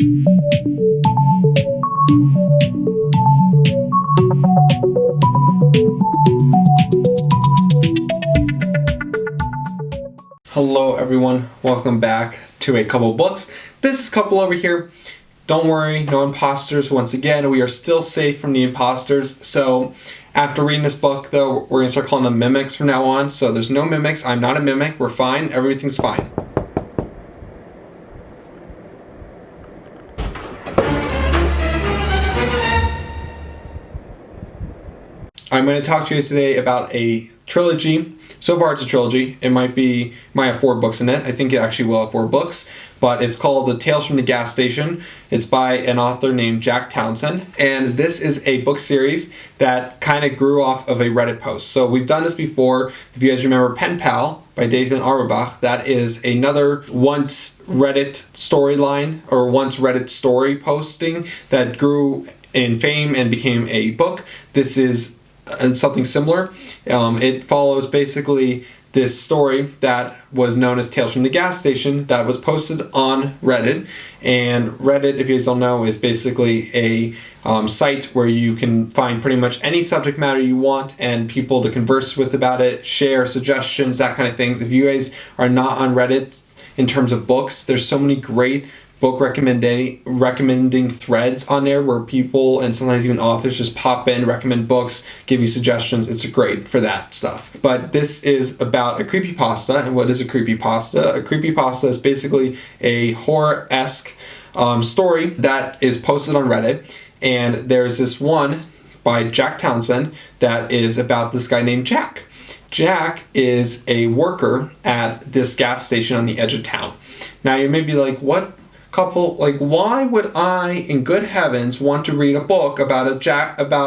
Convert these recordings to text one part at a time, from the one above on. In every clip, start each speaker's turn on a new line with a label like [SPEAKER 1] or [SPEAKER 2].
[SPEAKER 1] Hello everyone, welcome back to a couple books. This is Couple over here. Don't worry, no imposters. Once again, we are still safe from the imposters. So after reading this book though, we're going to start calling them mimics from now on. So there's no mimics, I'm not a mimic, we're fine, everything's fine. I'm going to talk to you today about a trilogy. So far it's a trilogy. It might have 4 books in it. I think it actually will have 4 books. But it's called The Tales from the Gas Station. It's by an author named Jack Townsend. And this is a book series that kind of grew off of a Reddit post. So we've done this before. If you guys remember Pen Pal by Dathan Auerbach, that is another once Reddit storyline or once Reddit story posting that grew in fame and became a book. This is something similar. It follows basically this story that was known as Tales from the Gas Station that was posted on Reddit. And Reddit, if you guys don't know, is basically a site where you can find pretty much any subject matter you want and people to converse with about it, share suggestions, that kind of things. If you guys are not on Reddit in terms of books, there's so many great book recommending threads on there where people and sometimes even authors just pop in, recommend books, give you suggestions. It's great for that stuff. But this is about a creepypasta. And what is a creepypasta? A creepypasta is basically a horror-esque story that is posted on Reddit. And there's this one by Jack Townsend that is about this guy named Jack. Jack is a worker at this gas station on the edge of town. Now you may be like, why would I, in good heavens, want to read a book about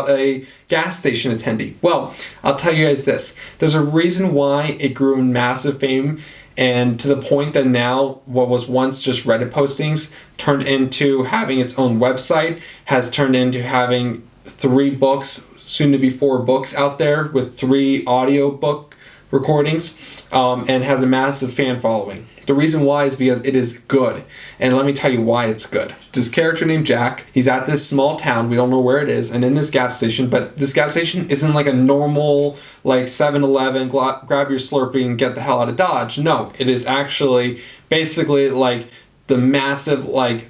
[SPEAKER 1] a gas station attendee? Well, I'll tell you guys this. There's a reason why it grew in massive fame, and to the point that now what was once just Reddit postings turned into having its own website, has turned into having 3 books, soon to be 4 books out there with 3 audiobook recordings, and has a massive fan following. The reason why is because it is good. And let me tell you why it's good. This character named Jack, he's at this small town, we don't know where it is, and in this gas station, but this gas station isn't like a normal, like 7-Eleven, grab your Slurpee and get the hell out of Dodge. No, it is actually basically like the massive, like,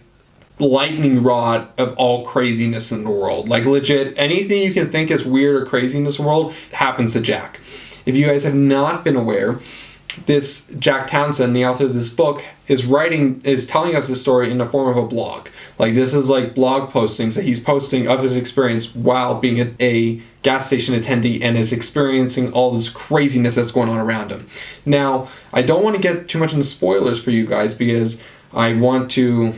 [SPEAKER 1] lightning rod of all craziness in the world. Like legit, anything you can think is weird or crazy in this world happens to Jack. If you guys have not been aware, this Jack Townsend, the author of this book, is telling us this story in the form of a blog. Like this is like blog postings that he's posting of his experience while being a gas station attendee and is experiencing all this craziness that's going on around him. Now, I don't want to get too much into spoilers for you guys because I want to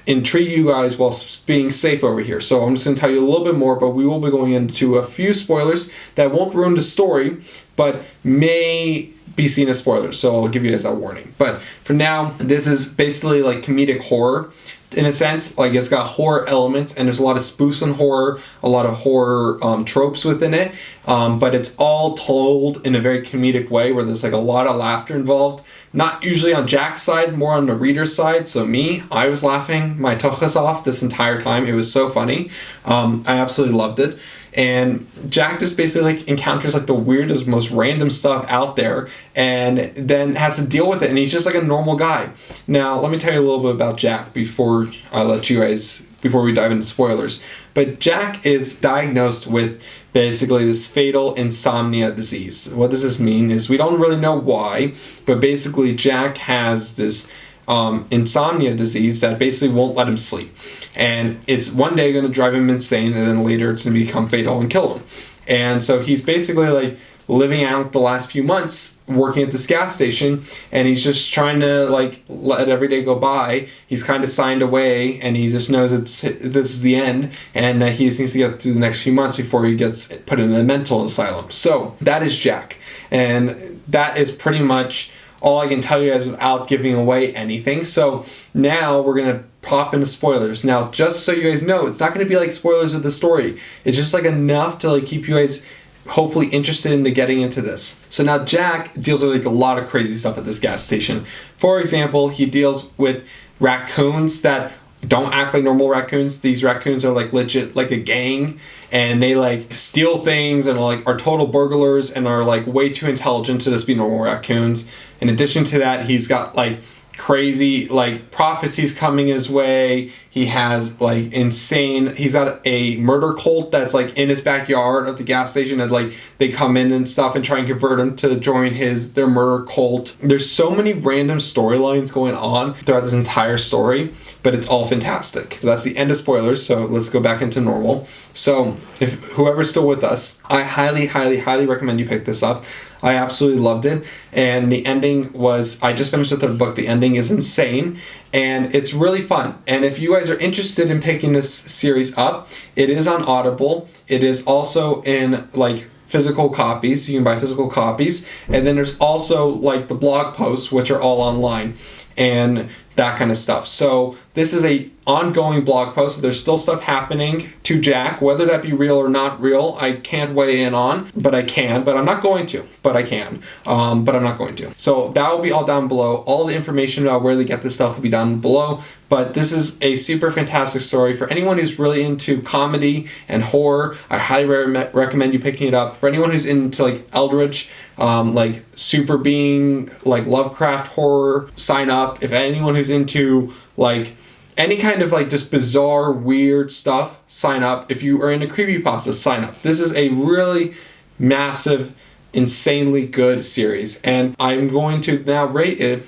[SPEAKER 1] intrigue you guys while being safe over here. So I'm just going to tell you a little bit more, but we will be going into a few spoilers that won't ruin the story, but may be seen as spoilers. So I'll give you guys that warning. But for now, this is basically like comedic horror in a sense. Like it's got horror elements and there's a lot of spoofs on horror, a lot of horror tropes within it. But it's all told in a very comedic way where there's like a lot of laughter involved. Not usually on Jack's side, more on the reader's side. So I was laughing my tuchus off this entire time. It was so funny. I absolutely loved it. And Jack just basically like encounters like the weirdest, most random stuff out there and then has to deal with it. And he's just like a normal guy. Now, let me tell you a little bit about Jack before we dive into spoilers. But Jack is diagnosed with basically this fatal insomnia disease. What does this mean is we don't really know why, but basically Jack has this insomnia disease that basically won't let him sleep. And it's one day going to drive him insane, and then later it's going to become fatal and kill him. And so he's basically like living out the last few months working at this gas station, and he's just trying to like let every day go by. He's kind of signed away, and he just knows this is the end, and he just needs to get through the next few months before he gets put in a mental asylum. So that is Jack, and that is pretty much all I can tell you guys without giving away anything. So now we're going to pop into spoilers. Now, just so you guys know, it's not going to be like spoilers of the story. It's just like enough to like keep you guys hopefully interested into getting into this. So now Jack deals with like a lot of crazy stuff at this gas station. For example, he deals with raccoons that don't act like normal raccoons. These raccoons are like legit like a gang, and they like steal things and like are total burglars and are like way too intelligent to just be normal raccoons. In addition to that, he's got like crazy like prophecies coming his way. He has like he's got a murder cult that's like in his backyard of the gas station, and like they come in and stuff and try and convert him to join their murder cult. There's so many random storylines going on throughout this entire story, but it's all fantastic. So that's the end of spoilers, so let's go back into normal. So if whoever's still with us, I highly recommend you pick this up. I absolutely loved it, and the ending was, I just finished the third book, the ending is insane, and it's really fun. And if you guys are interested in picking this series up, it is on Audible. It is also in like physical copies, you can buy physical copies, and then there's also like the blog posts, which are all online, and that kind of stuff. So this is a ongoing blog post. There's still stuff happening to Jack, whether that be real or not real, I can't weigh in on, but I can, but I'm not going to, but I can, but I'm not going to. So that will be all down below. All the information about where they get this stuff will be down below, but this is a super fantastic story for anyone who's really into comedy and horror. I highly recommend you picking it up. For anyone who's into like Eldritch, like super being, like Lovecraft horror, sign up. If anyone who's into like any kind of like just bizarre, weird stuff, sign up. If you are into creepypasta, sign up. This is a really massive, insanely good series, and I'm going to now rate it.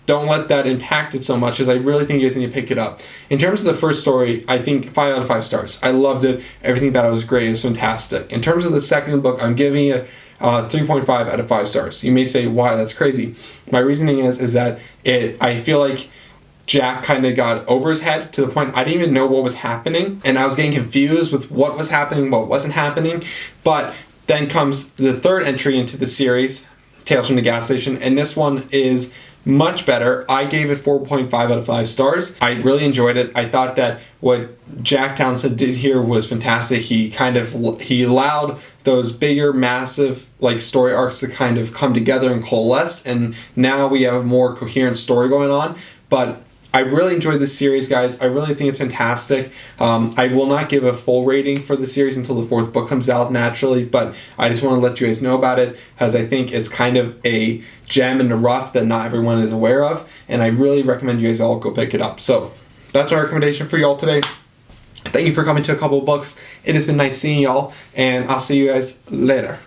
[SPEAKER 1] Don't let that impact it so much, as I really think you guys need to pick it up. In terms of the first story, I think 5 out of 5 stars. I loved it. Everything about it was great. It was fantastic. In terms of the second book, I'm giving it 3.5 out of 5 stars. You may say, why? That's crazy. My reasoning is that I feel like Jack kind of got over his head to the point I didn't even know what was happening, and I was getting confused with what was happening, what wasn't happening. But then comes the third entry into the series, Tales from the Gas Station, and this one is much better. I gave it 4.5 out of 5 stars. I really enjoyed it. I thought that what Jack Townsend did here was fantastic. He allowed those bigger, massive like story arcs to kind of come together and coalesce, and now we have a more coherent story going on. But I really enjoyed this series, guys. I really think it's fantastic. I will not give a full rating for the series until the 4th book comes out naturally, but I just want to let you guys know about it, as I think it's kind of a gem in the rough that not everyone is aware of, and I really recommend you guys all go pick it up. So that's my recommendation for y'all today. Thank you for coming to a couple of books. It has been nice seeing y'all, and I'll see you guys later.